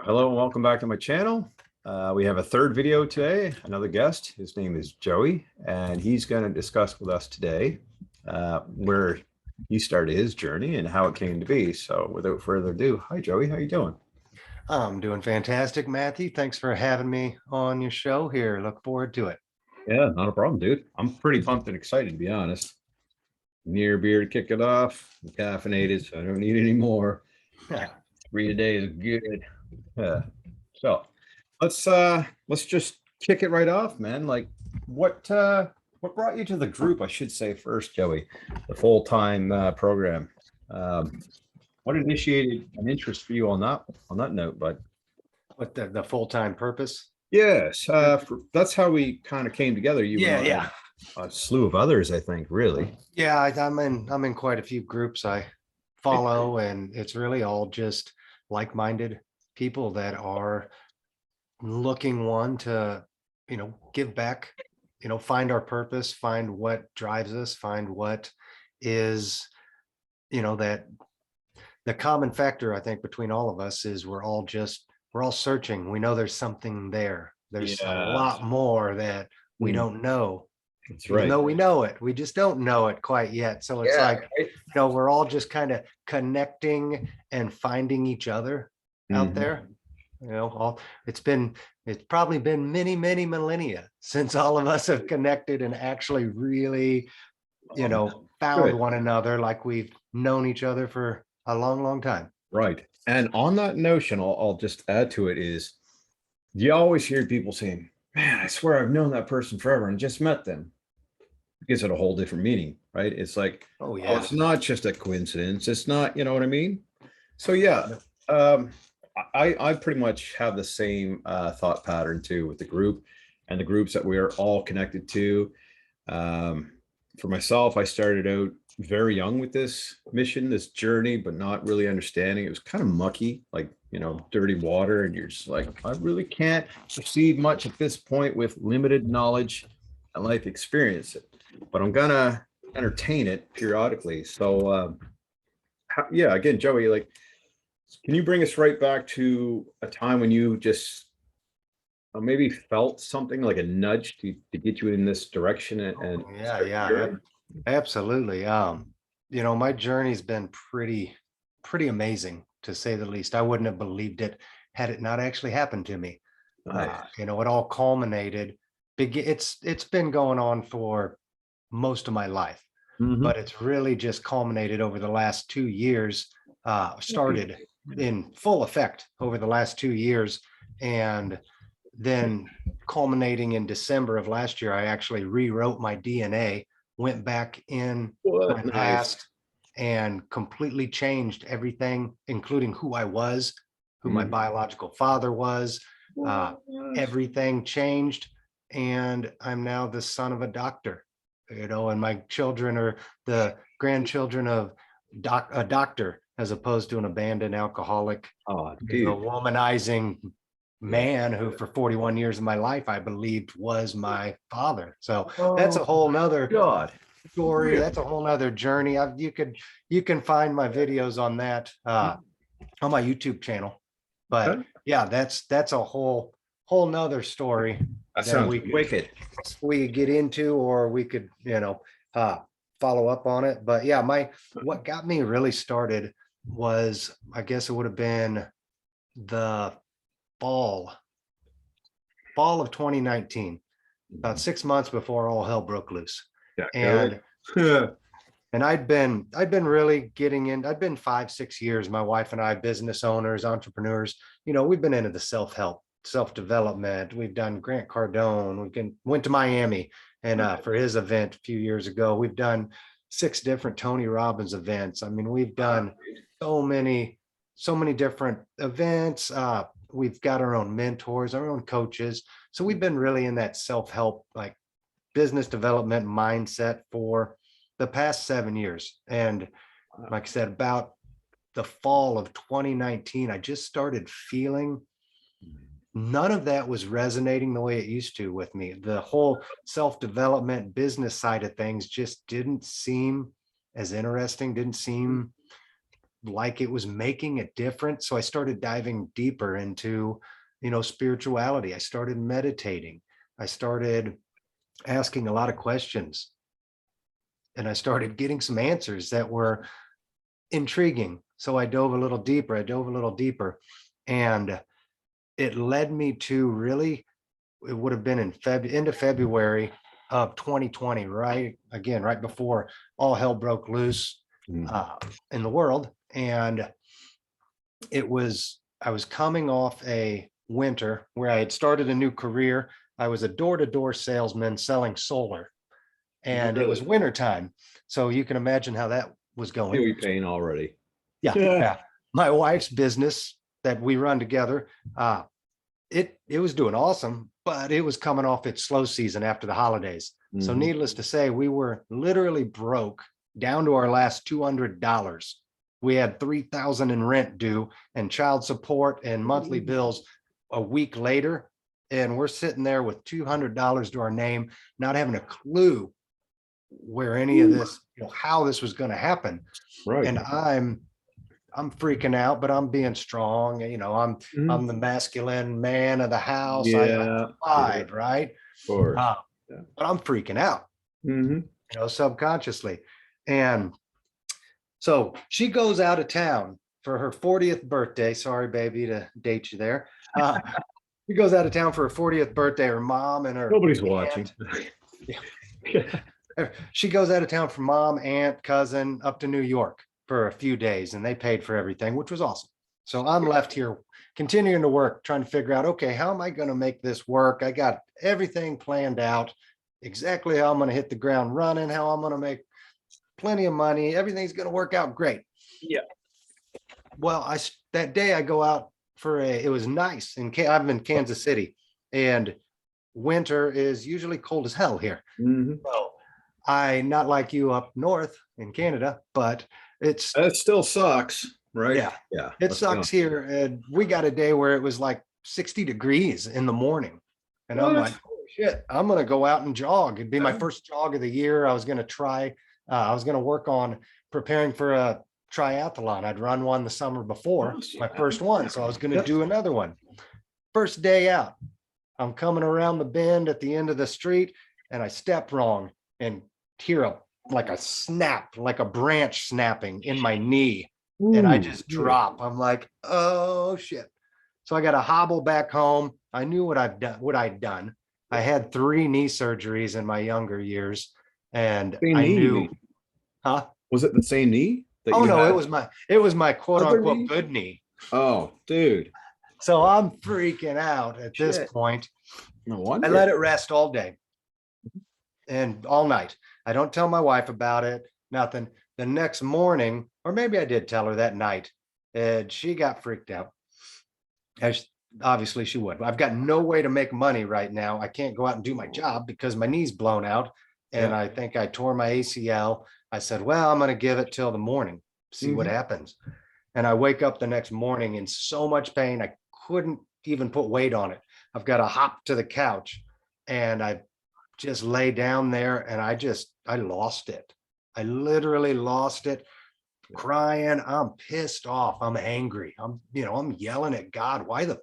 Hello and welcome back to my channel. We have a third video today, another guest. His name is Joey, and he's going to discuss with us today where he started his journey and how it came to be. So without further ado, hi Joey, how you doing? I'm doing fantastic, Matthew. Thanks for having me on your show here. Look forward to it. Yeah, not a problem, dude. I'm pretty pumped and excited, to be honest. Near beer to kick it off. I'm caffeinated, so I don't need any more. 3 a day is good. Yeah. So let's just kick it right off, man. Like what brought you to the group, I should say first, Joey, the full-time program. What initiated an interest for you on that note, but What the full-time purpose? yes, that's how we kind of came together, you and Yeah, I, yeah. and a slew of others, I think, really. Yeah, I'm in quite a few groups I follow, and it's really all just like-minded people that are looking to, give back, find our purpose, find what drives us, find what is, that the common factor I think between all of us is we're all searching. We know there's something there. There's a Yeah, lot more that we mm, don't know, that's even right. though we know it. We just don't know it quite yet. So it's Yeah, like, we're all just kind of connecting and finding each other out right. there. All it's probably been many, many millennia since all of us have connected and actually really, found Good. one another like we've known each other for a long, long time. Right. And on that notion, I'll just add to it is you always hear people saying, man, I swear I've known that person forever and just met them. It gives it a whole different meaning, right? It's like, Oh oh, yeah. it's not just a coincidence. It's not, you know what I mean? So yeah, um, I pretty much have the same thought pattern too with the group and the groups that we are all connected to. Um, for myself, I started out very young with this mission, this journey, but not really understanding. It was kind of mucky, like, dirty water. And you're just like, I really can't perceive much at this point with limited knowledge and life experience, but I'm gonna entertain it periodically. So, yeah, again, Joey, like, can you bring us right back to a time when you just maybe felt something like a nudge to get you in this direction and Yeah, start yeah, your journey? absolutely. My journey's been pretty amazing to say the least. I wouldn't have believed it had it not actually happened to me. Nice. It all culminated. It's been going on for most of my life, Mhm. but it's really just culminated over the last 2 years, started in full effect over the last 2 years. And then culminating in December of last year, I actually rewrote my DNA, went back in my What? Nice. past and completely changed everything, including who I was, who my Mhm. biological father was. Uh, What? Everything changed. And I'm now the son of a doctor, and my children are the grandchildren of a doctor as opposed to an abandoned alcoholic, Oh, dude. womanizing Yeah. man who for 41 years of my life I believed was my father. So that's Oh a whole nother God. story. That's a whole nother journey. You can find my videos on that on my YouTube channel. But Okay. yeah, that's a whole nother story That that sounds wicked. we could get into, or we could, uh follow up on it. But yeah, my what got me really started was, I guess it would have been the fall fall of 2019, about 6 months before all hell broke loose. Yeah, And COVID. I'd been really getting in. I'd been 5, 6 years, my wife and I, business owners, entrepreneurs, we've been into the self-help, self-development. We've done Grant Cardone. Went to Miami and for his event a few years ago. We've done 6 different Tony Robbins events. I mean, we've Wow, done so many different events. We've got our own mentors, our own coaches. So we've been really in that self-help, like business development mindset for the past 7 years. And wow. like I said, about the fall of 2019, I just started feeling none of that was resonating the way it used to with me. The whole self-development business side of things just didn't seem as interesting, didn't seem like it was making a difference. So I started diving deeper into, spirituality. I started meditating. I started asking a lot of questions, and I started getting some answers that were intriguing. So I dove a little deeper. And it led me to really, it would have been in into February of 2020, right before all hell broke loose in the world. And I was coming off a winter where I had started a new career. I was a door-to-door salesman selling solar, and it was winter time. So you can imagine how that was going. Feel your pain already. Yeah. My wife's business that we run together, it was doing awesome, but it was coming off its slow season after the holidays. So needless to say, we were literally broke down to our last $200. We had $3,000 in rent due and child support and monthly bills a week later. And we're sitting there with $200 to our name, not having a clue where any of this, how this was going to happen. Right. And I'm freaking out, but I'm being strong. I'm the masculine man of the house. I provide, right? Of course. But I'm freaking out, subconsciously. And so she goes out of town for her 40th birthday. Sorry, baby, to date you there. She goes out of town for her 40th birthday. Her mom and her Nobody's watching. She goes out of town for mom, aunt, cousin, up to New York for a few days, and they paid for everything, which was awesome. So I'm left here continuing to work, trying to figure out, okay, how am I going to make this work? I got everything planned out, exactly how I'm going to hit the ground running, how I'm going to make plenty of money. Everything's going to work out great. Yeah. Well, that day I go out it was nice. I'm in Kansas City, and winter is usually cold as hell here. So not like you up north in Canada, but it still sucks, right? Yeah. It sucks here. And we got a day where it was like 60 degrees in the morning. And I'm like, oh shit, I'm going to go out and jog. It'd be my first jog of the year. I was going to work on preparing for a triathlon. I'd run one the summer before, my first one. So I was going to do another one. First day out, I'm coming around the bend at the end of the street, and I step wrong and hear like a branch snapping in my knee. And I just drop. I'm like, oh shit. So I got to hobble back home. I knew what I'd done. I had 3 knee surgeries in my younger years, and I knew. Was it the same knee? Oh no, it was my quote unquote good knee. Oh, dude. So I'm freaking out at this point. No wonder. I let it rest all day and all night. I don't tell my wife about it, nothing. The next morning, or maybe I did tell her that night, and she got freaked out. As obviously she would. I've got no way to make money right now. I can't go out and do my job because my knee's blown out, and I think I tore my ACL. I said, well, I'm going to give it till the morning, see what happens. And I wake up the next morning in so much pain, I couldn't even put weight on it. I've got to hop to the couch, and I just lay down there, and I lost it. I literally lost it, crying. I'm pissed off. I'm angry. I'm yelling at God. Why the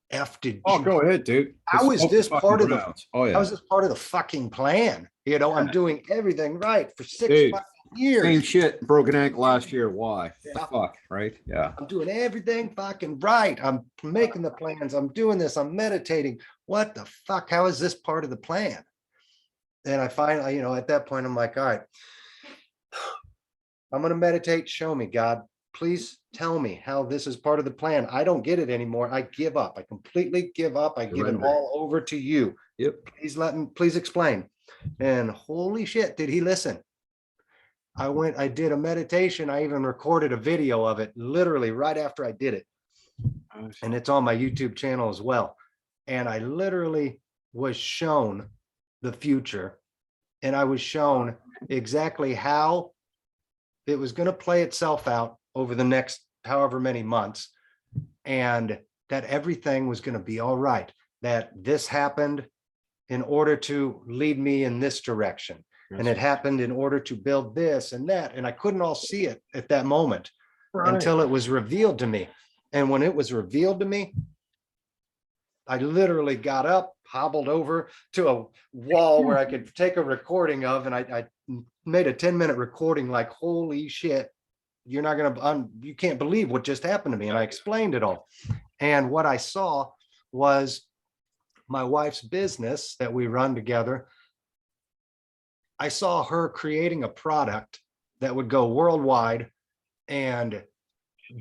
F did you? Go ahead, dude. How is this part of how is this part of the fucking plan? I'm doing everything right for 6 fucking years. Same shit, broken ankle last year. Why? The fuck, right? Yeah. I'm doing everything fucking right. I'm making the plans. I'm doing this. I'm meditating. What the fuck? How is this part of the plan? And I finally, at that point, I'm like, all right, I'm going to meditate. Show me, God. Please tell me how this is part of the plan. I don't get it anymore. I give up. I completely give up. I give it all over to you. Yep. Please explain. And holy shit, did he listen? I did a meditation. I even recorded a video of it literally right after I did it. And it's on my YouTube channel as well. And I literally was shown the future, and I was shown exactly how it was going to play itself out over the next however many months, and that everything was going to be all right, that this happened in order to lead me in this direction. And it happened in order to build this and that. And I couldn't all see it at that moment. until it was revealed to me. And when it was revealed to me, I literally got up, hobbled over to a wall where I could take a recording of, and I made a 10-minute recording like, holy shit, you're not gonna, you can't believe what just happened to me. And I explained it all. And what I saw was my wife's business that we run together. I saw her creating a product that would go worldwide and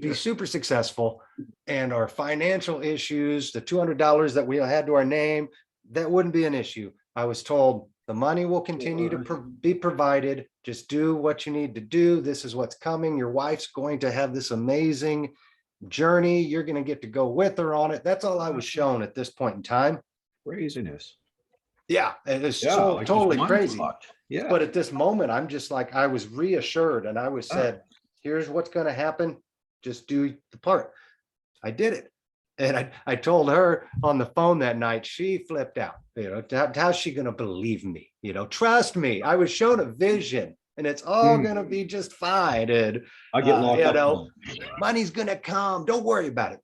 be super successful, and our financial issues, the $200 that we had to our name, that wouldn't be an issue. I was told the money will continue to be provided. Just do what you need to do. This is what's coming. Your wife's going to have this amazing journey. You're going to get to go with her on it. That's all I was shown at this point in time. Craziness. Yeah, it was so like totally just crazy. mind-fucked. Yeah. But at this moment, I'm just like, I was reassured, and I was said, here's what's going to happen. Just do the part. I did it. And I told her on the phone that night, she flipped out. You know, how's she going to believe me? You know, trust me. I was shown a vision, and it's all going to be just fine. And I get locked you up. know, money's going to come. Don't worry about it.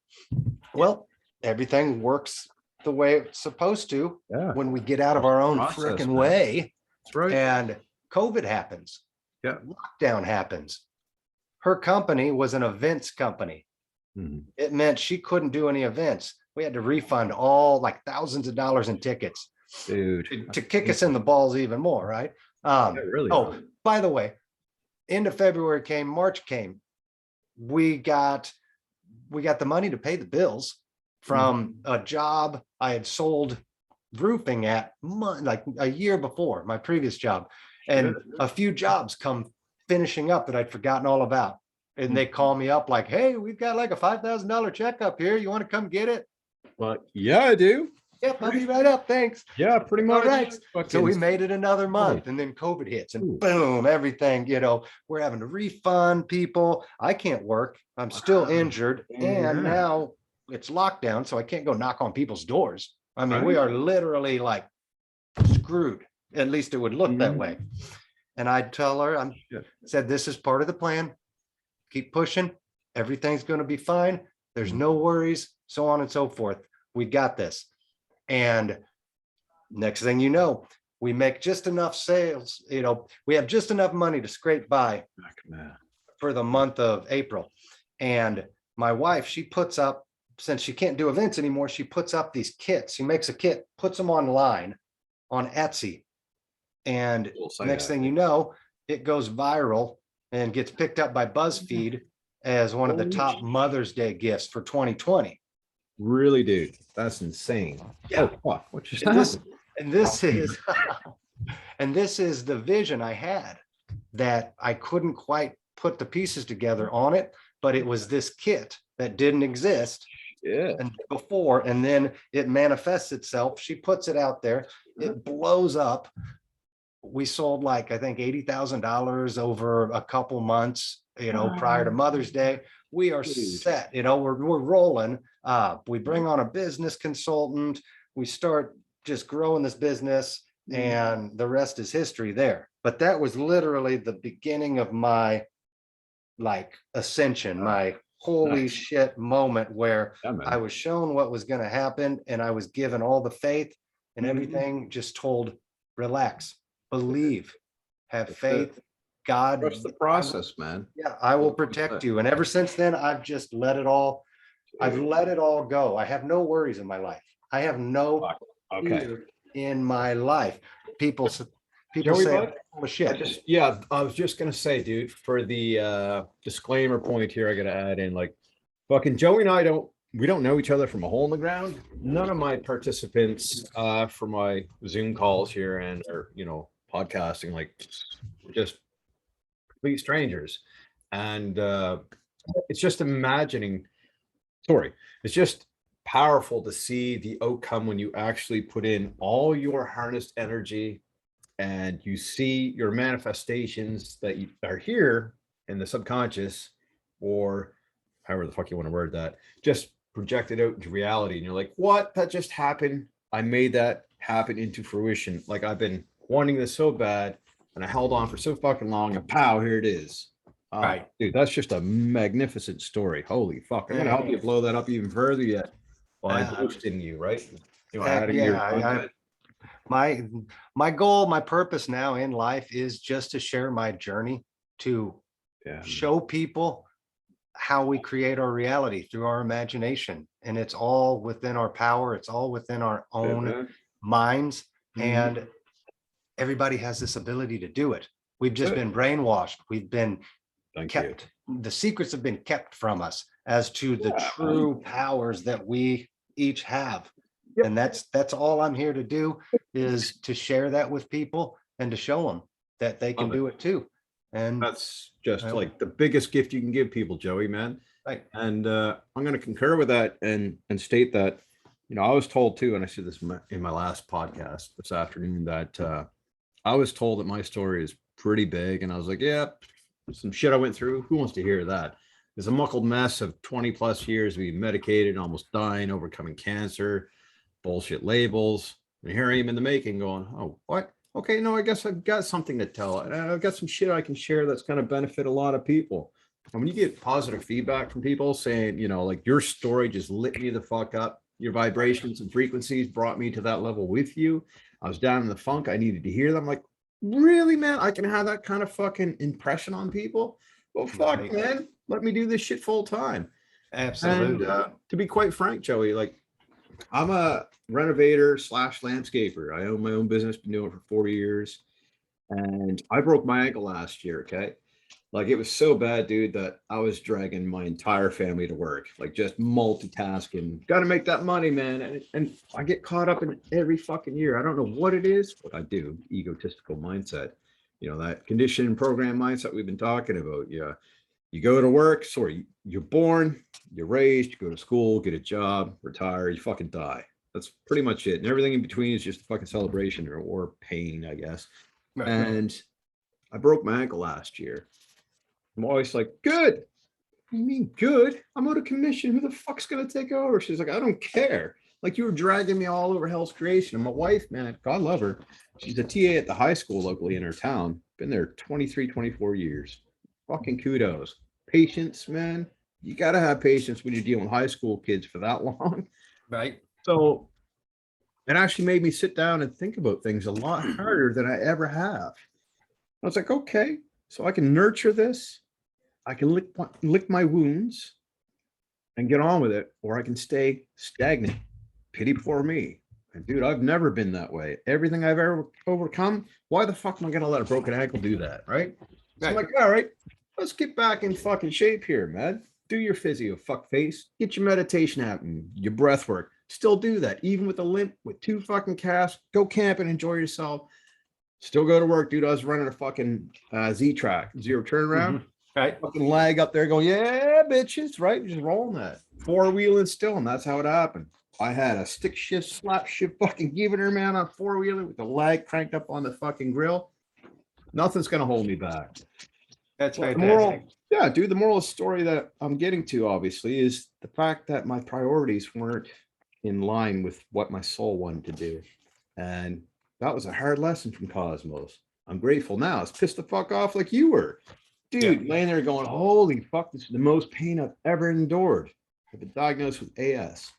Well, everything works the way it's supposed to when we get out of our own freaking way. That's right. And COVID happens. Yeah. Lockdown happens. Her company was an events company. It meant she couldn't do any events. We had to refund all like thousands of dollars in tickets, dude, to kick us in the balls even more, right? Really. Oh, by the way, end of February came, March came. We got the money to pay the bills from a job I had sold roofing at like a year before, my previous job, and a few jobs come finishing up that I'd forgotten all about. And they call me up like, hey, we've got like a $5,000 check up here. You want to come get it? Well, yeah, I do. Yep, I'll be right up. Thanks. Yeah, pretty much. All right. So we made it another month, and then COVID hits, and boom, everything, you know, we're having to refund people. I can't work. I'm still injured. And now it's lockdown, so I can't go knock on people's doors. I mean, we are literally like screwed. At least it would look that way. And I'd tell her, said, this is part of the plan. Keep pushing. Everything's going to be fine. There's no worries, so on and so forth. We got this. And next thing you know, we make just enough sales. You know, we have just enough money to scrape by for the month of April. And my wife, she puts up, since she can't do events anymore, she puts up these kits. She makes a kit, puts them online on Etsy. And next thing you know, it goes viral and gets picked up by BuzzFeed as one of the top Mother's Day gifts for 2020. Really, dude? That's insane. Yeah. Oh, fuck. What just happened? This is and this is the vision I had, that I couldn't quite put the pieces together on it, but it was this kit that didn't exist before, and then it manifests itself. She puts it out there, it blows up. We sold like, I think, $80,000 over a couple months, you know, prior to Mother's Day. We are set, you know, we're rolling. We bring on a business consultant. We start just growing this business, and the rest is history there. But that was literally the beginning of my like ascension, my holy shit moment, where I was shown what was going to happen, and I was given all the faith and everything, just told, relax, believe, have faith. God, trust the process, man. Yeah, I will protect you. And ever since then, I've just let it all, I've let it all go. I have no worries in my life. I have no fear in my life. People Joey, say, bud, oh shit. I was just gonna say, dude, for the disclaimer point here, I gotta add in, like, fucking Joey and I we don't know each other from a hole in the ground. None of my participants for my Zoom calls here and you know, podcasting, like, we're just complete strangers. And it's just it's just powerful to see the outcome when you actually put in all your harnessed energy and you see your manifestations that are here in the subconscious, or however the fuck you want to word that, just projected out into reality. And you're like, what? That just happened. I made that happen into fruition. Like, I've been wanting this so bad, and I held on for so fucking long, and pow, here it is. Right. Dude, that's just a magnificent story. Holy fuck. I'm gonna help you blow that up even further yet by Uh, boosting you, right? heck Adding your yeah. content. My my goal, my purpose now in life is just to share my journey, to Yeah. show people how we create our reality through our imagination. And it's all within our power. It's all within our own Man. minds. Mhm. And everybody has this ability to do it. We've just Good. been brainwashed. We've been Thank you. kept, the secrets have been kept from us as to the Yeah, man. true powers that we each have. Yep. And that's all I'm here to do, is to share that with people and to show them that they can Love it. do it too. And That's just I- like the biggest gift you can give people, Joey, man. right. And I'm going to concur with that and state that, I was told too, and I said this in my last podcast this afternoon, that I was told that my story is pretty big. And I was like, yeah, some shit I went through. Who wants to hear that? There's a muckled mess of 20 plus years being medicated, almost dying, overcoming cancer, bullshit labels. And here I am in the making going, oh, what? Okay, no, I guess I've got something to tell. And I've got some shit I can share that's going to benefit a lot of people. And when you get positive feedback from people saying, like your story just lit me the fuck up, your vibrations and frequencies brought me to that level with you. I was down in the funk. I needed to hear them. Like, really, man, I can have that kind of fucking impression on people. Well, fuck, Right. man, let me do this shit full time. Absolutely. And to be quite frank, Joey, like I'm a renovator slash landscaper. I own my own business, been doing it for 4 years. And I broke my ankle last year. Okay. Like it was so bad, dude, that I was dragging my entire family to work, like just multitasking. Got to make that money, man. And I get caught up in it every fucking year. I don't know what it is, but I do. Egotistical mindset, that condition and program mindset we've been talking about. Yeah. You go to work, sorry, you're born, you're raised, you go to school, get a job, retire, you fucking die. That's pretty much it. And everything in between is just a fucking celebration or pain, I guess. Right. And I broke my ankle last year. I'm always like, good. What do you mean good? I'm out of commission. Who the fuck's gonna take over? She's like, I don't care. Like you were dragging me all over hell's creation. And my wife, man, God love her. She's a TA at the high school locally in her town. Been there 23, 24 years. Fucking kudos. Patience, man. You gotta have patience when you're dealing with high school kids for that long. Right. So it actually made me sit down and think about things a lot harder than I ever have. I was like, okay, so I can nurture this. I can lick my wounds and get on with it, or I can stay stagnant. Pity poor me. And dude, I've never been that way. Everything I've ever overcome, why the fuck am I gonna let a broken ankle do that? Right? So I'm Right. like, all right, let's get back in fucking shape here, man. Do your physio, fuck face. Get your meditation happening, your breath work. Still do that, even with a limp, with 2 fucking casts. Go camp and enjoy yourself. Still go to work, dude. I was running a fucking Z track, zero turnaround. Mhm. Right. Fucking lag up there going, yeah, bitches, right? Just rolling that. 4-wheeling still, and that's how it happened. I had a stick shift, slap shift, fucking giving her, man, on 4-wheeler with the lag cranked up on the fucking grill. Nothing's gonna hold me back. That's Well, fantastic. yeah, dude, the moral of the story that I'm getting to, obviously, is the fact that my priorities weren't in line with what my soul wanted to do. And that was a hard lesson from Cosmos. I'm grateful now. It's pissed the fuck off like you were. Dude, laying there going, holy fuck, this is the most pain I've ever endured. I've been diagnosed with AS.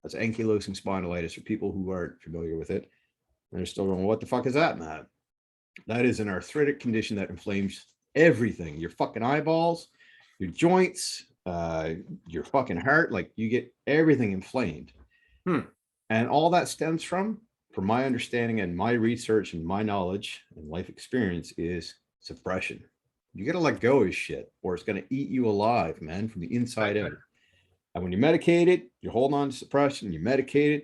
That's ankylosing spondylitis for people who aren't familiar with it. And they're still going, what the fuck is that, Matt? That is an arthritic condition that inflames everything, your fucking eyeballs, your joints, your fucking heart. Like you get everything inflamed. And all that stems from my understanding and my research and my knowledge and life experience, is suppression. You got to let go of shit or it's going to eat you alive, man, from the inside out. And when you're medicated, you're holding on to suppression, you're medicated,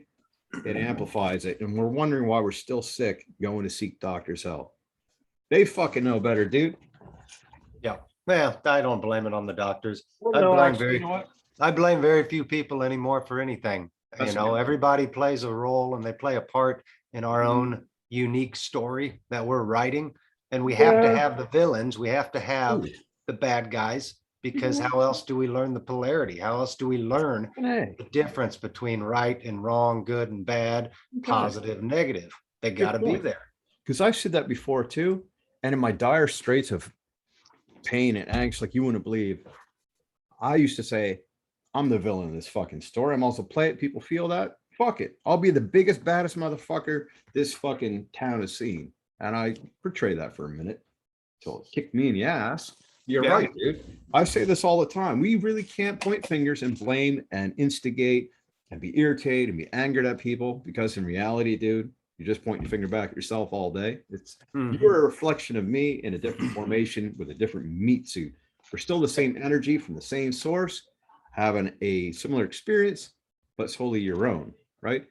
it amplifies it. And we're wondering why we're still sick going to seek doctor's help. They fucking know better, dude. Yeah. Well, I don't blame it on the doctors. Well, no, actually, you know what? I blame very few people anymore for anything. That's a good one. Everybody plays a role and they play a part in our own unique story that we're writing. And we have to Yeah. have the villains. We have to have Ooh. the bad guys, because how else do we learn the polarity? How else do we learn Hey, the difference between right and wrong, good and bad, positive and negative? They got to be point. there. Because I've said that before too. And in my dire straits of pain and angst like you wouldn't believe. I used to say, I'm the villain in this fucking story. I'm also play it. People feel that. Fuck it. I'll be the biggest, baddest motherfucker this fucking town has seen. And I portray that for a minute till it kicked me in the ass. You're Yeah. right, dude. I say this all the time. We really can't point fingers and blame and instigate and be irritated and be angered at people because in reality, dude, you just point your finger back at yourself all day. It's you're a reflection of me in a different formation with a different meat suit. We're still the same energy from the same source, having a similar experience, but it's wholly your own, right?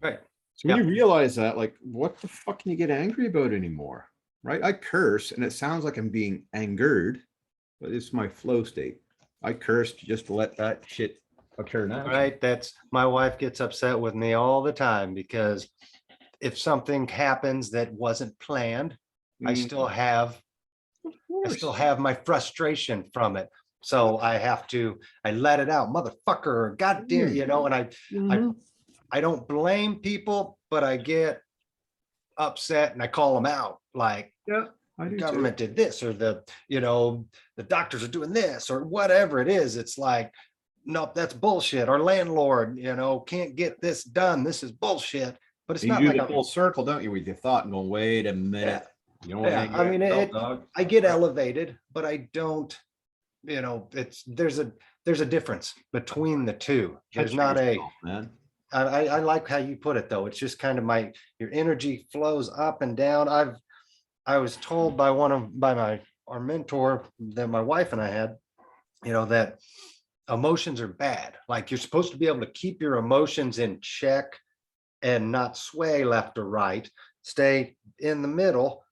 Right. So when you realize that, like, what the fuck can you get angry about anymore? Right? I curse and it sounds like I'm being angered, but it's my flow state. I curse just to let that shit occur naturally. Right. That's my wife gets upset with me all the time because if something happens that wasn't planned, I still have my frustration from it. So I let it out, motherfucker, goddamn, you know, and I don't blame people, but I get upset and I call them out. Like, Yeah, I do the government did this, or the doctors are doing this, or whatever it is. It's like, nope, that's bullshit. Our landlord, can't get this done. This is bullshit. But it's You not do like the I'm, full circle, don't you, with your thought and going, wait a minute. You don't want to yeah. anger I mean, yourself, dog. I get elevated, but I don't, there's a difference between the two. There's Catch not yourself, man. I like how you put it though. It's just kind of your energy flows up and down. I was told by our mentor that my wife and I had, that emotions are bad. Like you're supposed to be able to keep your emotions in check and not sway left or right, stay in the middle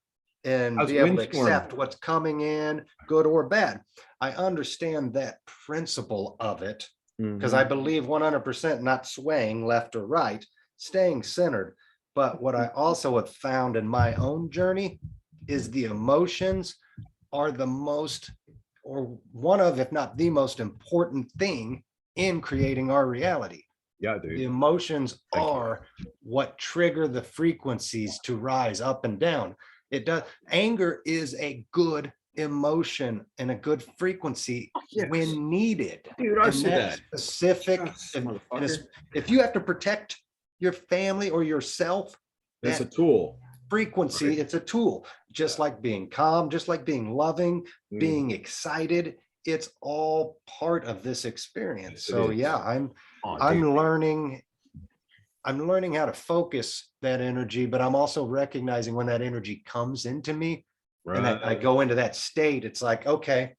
and How's be able to windstorm? accept what's coming in, good or bad. I understand that principle of it because I believe 100% not swaying left or right, staying centered. But what I also have found in my own journey is the emotions are the most, or one of, if not the most important thing in creating our reality. Yeah, The dude. emotions Thank you. are what trigger the frequencies to rise up and down. It does. Anger is a good emotion and a good frequency when needed. Dude, I And see that's that. specific. Yes, And motherfucker. if you have to protect your family or yourself, It's a that tool. frequency, Right. it's a tool, just like being calm, just like being loving, being excited. It's all part of this experience. Yes, it So is. yeah, Oh, dude. I'm learning how to focus that energy, but I'm also recognizing when that energy comes into me and that I Right. go into that state. It's like, okay,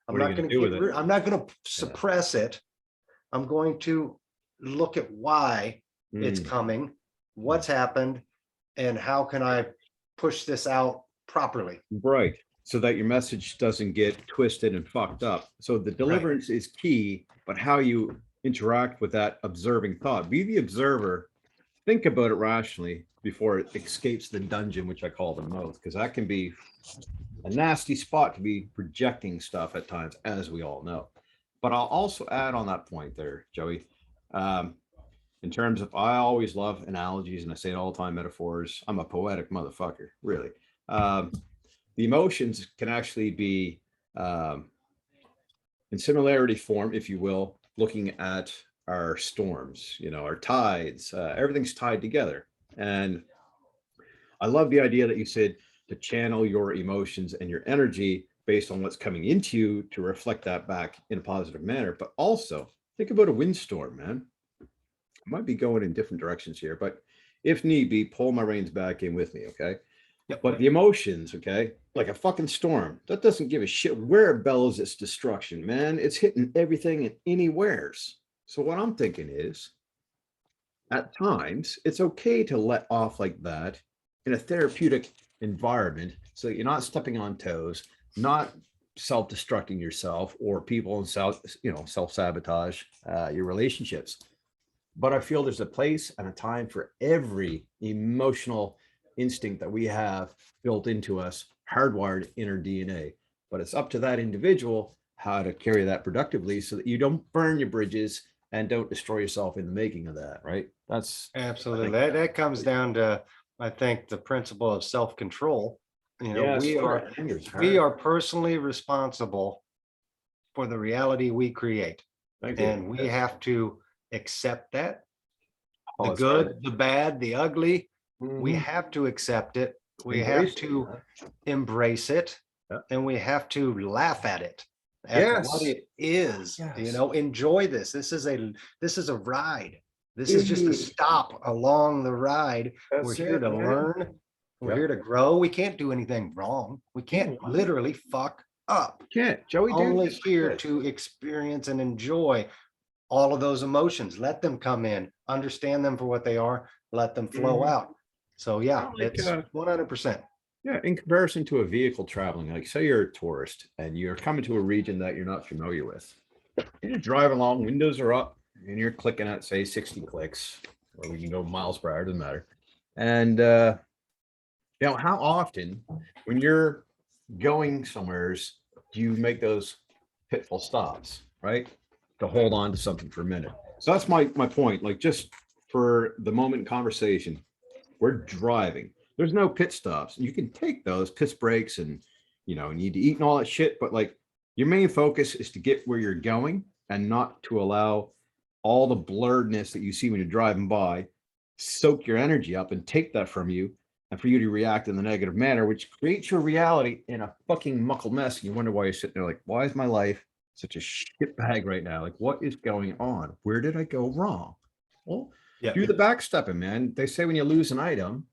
I'm What are not you going gonna do with to it? I'm not going to suppress it. I'm going to look at why it's coming, what's happened, and how can I push this out properly. Right. So that your message doesn't get twisted and fucked up. So the deliverance is key, but how you interact with that observing thought. Be the observer. Think about it rationally before it escapes the dungeon, which I call the mouth, because that can be a nasty spot to be projecting stuff at times, as we all know. But I'll also add on that point there, Joey. In terms of, I always love analogies and I say it all the time, metaphors. I'm a poetic motherfucker, really. The emotions can actually be in similarity form, if you will, looking at our storms, our tides, everything's tied together. And I love the idea that you said to channel your emotions and your energy based on what's coming into you to reflect that back in a positive manner. But also think about a windstorm, man. I might be going in different directions here, but if need be, pull my reins back in with me, okay? Yep. But the emotions, okay, like a fucking storm, that doesn't give a shit where it bellows its destruction, man. It's hitting everything and anywheres. So what I'm thinking is, at times, it's okay to let off like that in a therapeutic environment so that you're not stepping on toes, not self-destructing yourself or people and self-sabotage your relationships. But I feel there's a place and a time for every emotional instinct that we have built into us, hardwired in our DNA. But it's up to that individual how to carry that productively so that you don't burn your bridges and don't destroy yourself in the making of that, right? That's Absolutely. That comes down to, I think, the principle of self-control. You know, Yeah, we are personally responsible for the reality we create. Thank you. And we have to accept that. Oh, The it's hard. good, the bad, the ugly, we Mhm. have to accept it. We Embrace have it, to man. embrace it, Yeah. and we have to laugh at it as what Yes. it is. You Yes. know, enjoy this. This is a ride. This is just a Dude, stop along the ride. We're that's here it, to man. learn. We're Yep. here to grow. We can't do anything wrong. We can't No. literally fuck up. Can't. Joey, dude. Only it's like here this. to experience and enjoy all of those emotions. Let them come in, understand them for what they are, let them flow Mhm. out. So yeah, Kinda like, it's 100%. yeah, in comparison to a vehicle traveling, like say you're a tourist and you're coming to a region that you're not familiar with. You're driving along, windows are up, and you're clicking at say 60 clicks, or we can go miles per hour, doesn't matter. And how often when you're going somewheres do you make those pitfall stops, right? To hold on to something for a minute. So that's my point. Like just for the moment in conversation, we're driving. There's no pit stops. You can take those piss breaks and you need to eat and all that shit, but like your main focus is to get where you're going and not to allow all the blurredness that you see when you're driving by soak your energy up and take that from you and for you to react in the negative manner, which creates your reality in a fucking muckle mess. And you wonder why you're sitting there like, why is my life such a shit bag right now? Like, what is going on? Where did I go wrong? Well, Yeah. do the backstepping, man. They say when you lose an item,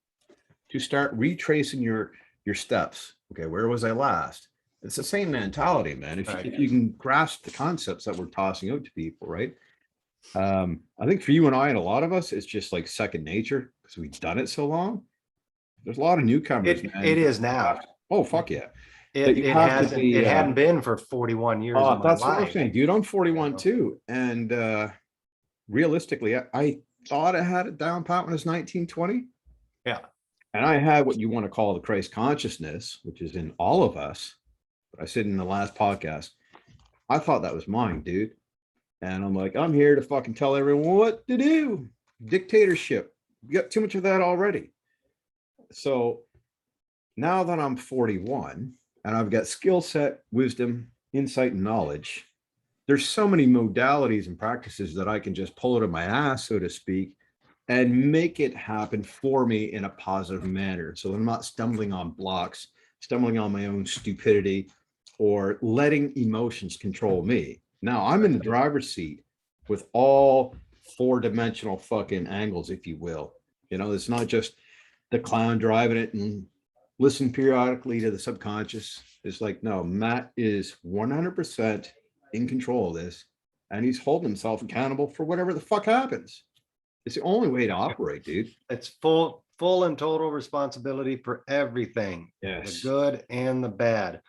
to start retracing your steps. Okay, where was I last? It's the same mentality, man. If, Right. if you can grasp the concepts that we're tossing out to people, right? I think for you and I and a lot of us, it's just like second nature because we've done it so long. There's a lot of newcomers, man. It is now. Oh, fuck yeah. That It you it have to hasn't be it hadn't been for 41 years of my that's what I'm life. saying, dude. I'm 41 know? too. And realistically, I thought I had it down pat when I was 19, 20. Yeah. And I had what you want to call the Christ consciousness, which is in all of us. But I said in the last podcast, I thought that was mine, dude. And I'm like, I'm here to fucking tell everyone what to do. Dictatorship. You got too much of that already. So now that I'm 41 and I've got skill set, wisdom, insight, and knowledge, there's so many modalities and practices that I can just pull out of my ass, so to speak, and make it happen for me in a positive manner. So I'm not stumbling on blocks, stumbling on my own stupidity, or letting emotions control me. Now I'm in the driver's seat with all four-dimensional fucking angles, if you will. It's not just the clown driving it and listen periodically to the subconscious. It's like, no, Matt is 100% in control of this, and he's holding himself accountable for whatever the fuck happens. It's the only way to operate, dude. It's full and total responsibility for everything, the Yes. good and the bad.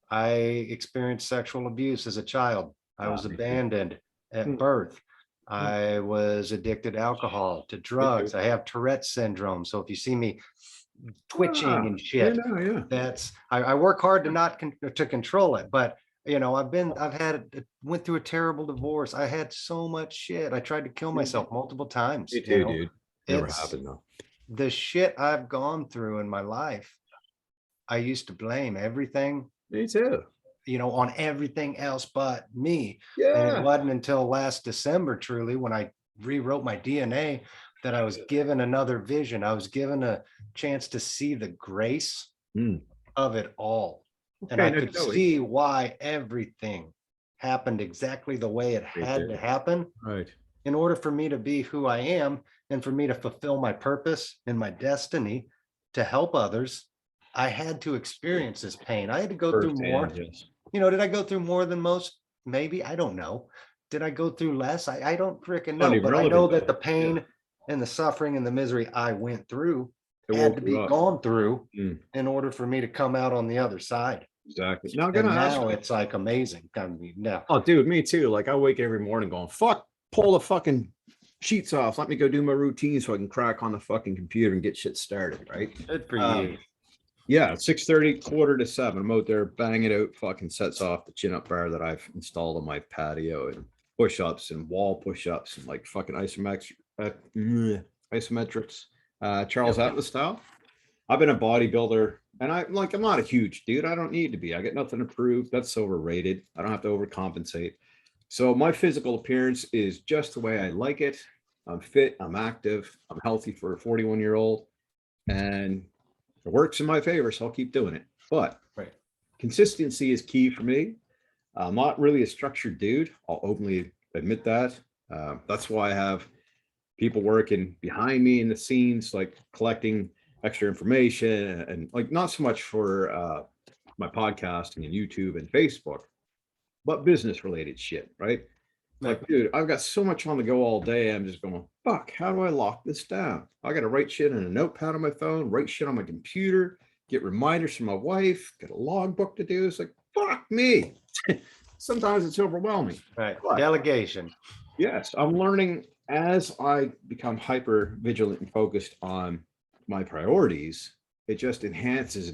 I experienced sexual abuse as a child. I was me too. abandoned at Mm. birth. I was addicted to alcohol, to drugs. I have Tourette's syndrome. So if you see me twitching and shit, Yeah. that's I work hard to not to control it, but went through a terrible divorce. I had so much shit. I tried to kill myself multiple times. Me too, dude. Never It's happened though. the shit I've gone through in my life. I used to blame everything, Me too. on everything else but me. Yeah. And it wasn't until last December, truly, when I rewrote my DNA, that I was given another vision. I was given a chance to see the grace of it all. And I could see why everything happened exactly the way it had to happen. Right. In order for me to be who I am and for me to fulfill my purpose and my destiny to help others, I had to experience this pain. I had to go through more. Yes. Did I go through more than most? Maybe. I don't know. Did I go through less? I don't freaking know. But I know that the pain and the suffering and the misery I went through had to be gone through in order for me to come out on the other side. Exactly. Now, it's like amazing. I mean, now. Oh, dude, me too. Like I wake every morning going, fuck, pull the fucking sheets off. Let me go do my routine so I can crack on the fucking computer and get shit started. Right. Good for you. Yeah, 6:30, 6:45. I'm out there banging out fucking sets off the chin-up bar that I've installed on my patio, and push-ups and wall push-ups and like fucking isometrics, Charles Atlas style. I've been a bodybuilder and I'm not a huge dude. I don't need to be. I get nothing to prove. That's overrated. I don't have to overcompensate. So my physical appearance is just the way I like it. I'm fit, I'm active, I'm healthy for a 41-year-old, and it works in my favor, so I'll keep doing it. But Right. consistency is key for me. I'm not really a structured dude. I'll openly admit that. That's why I have people working behind me in the scenes, like collecting extra information and like not so much for my podcasting and YouTube and Facebook, but business related shit, right? Right. Like, dude, I've got so much on the go all day. I'm just going, fuck, how do I lock this down? I got to write shit in a notepad on my phone, write shit on my computer, get reminders from my wife, get a logbook to do. It's like, fuck me. Sometimes it's overwhelming. Right. But Delegation. yes, I'm learning as I become hyper vigilant and focused on my priorities, it just enhances and